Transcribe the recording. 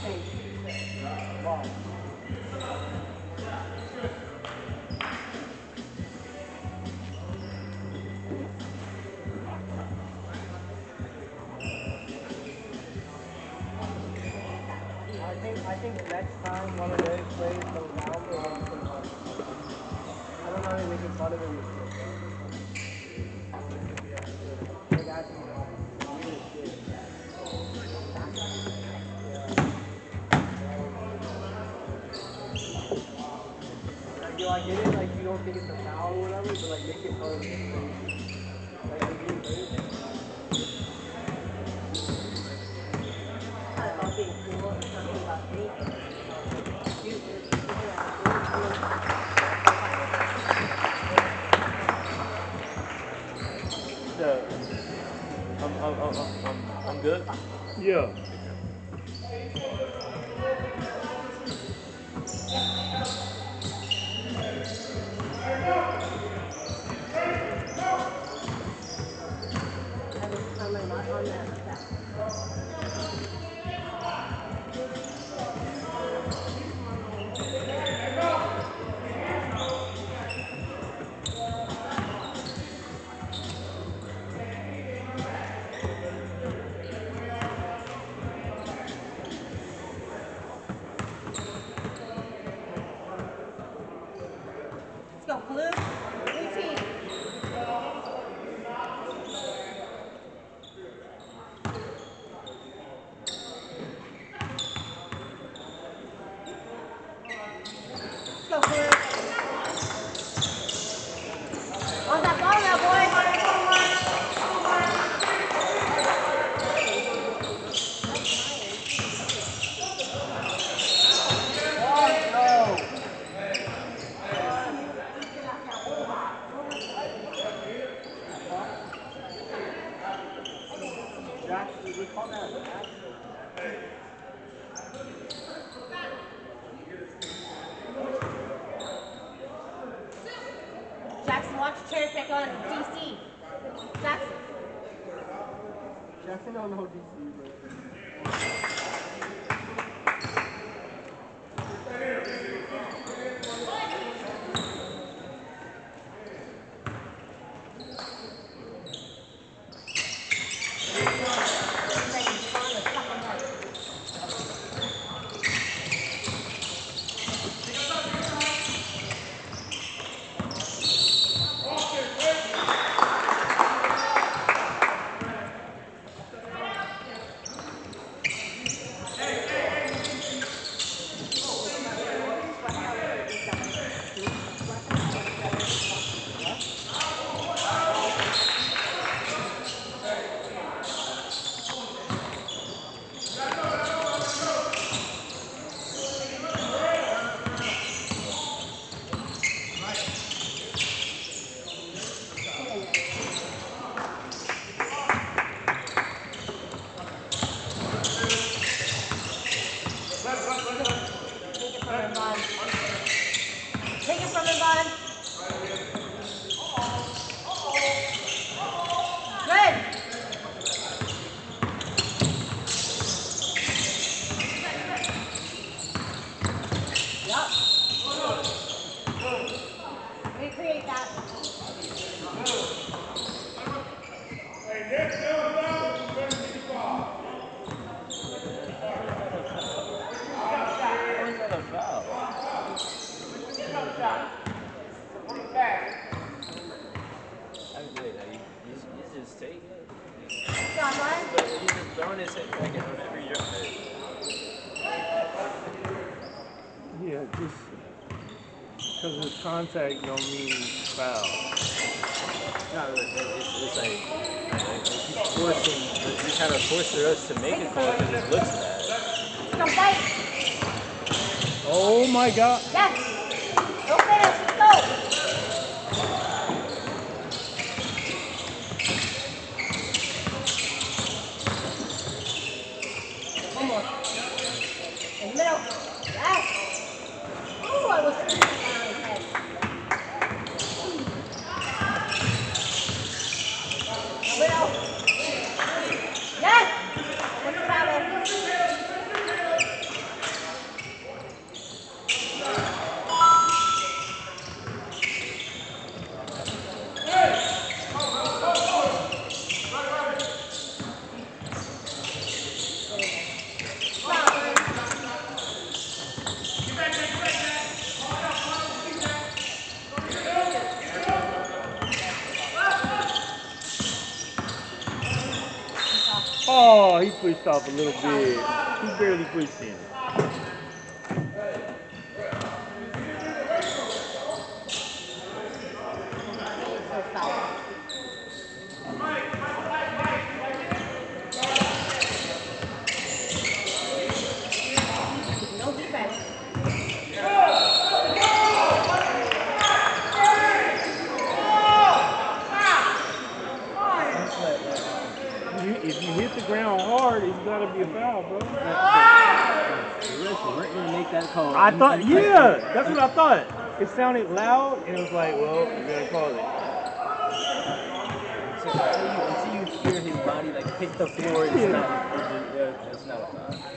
I think next time one of those plays goes down, we'll run some fun. I don't know if we can fun of him. Like actually, weird shit. Like, yo, I get it, like you don't think it's a foul or whatever, but like making fun of him is crazy. Like if you hate. About being cool or something about me. I'm good. Yeah. Let's go, blue. Blue team. Let's go, blue. On that ball now, boys. Jackson, watch your cherry pick on DC. Jackson. Jackson don't know DC, bro. Take it from him, bud. Good. Yup. Recreate that. He's just taking it. John, bud. He's just throwing his head back on every yard. Yeah, just because it's contact don't mean foul. No, it's like he's forcing, he's kind of forcing us to make it for him because it looks bad. Come fight. Oh my God. Yes. Go finish. Let's go. One more. In the middle. Yes. Ooh, I was down his head. Middle. Yes. What's the foul? Oh, he pushed off a little bit. He barely pushed in. So foul. No defense. If you hit the ground hard, it's gotta be a foul, bro. The refs weren't gonna make that call. I thought, yeah, that's what I thought. It sounded loud, and it was like, well, you're gonna call it. Until you hear his body like hit the floor, it's not a foul.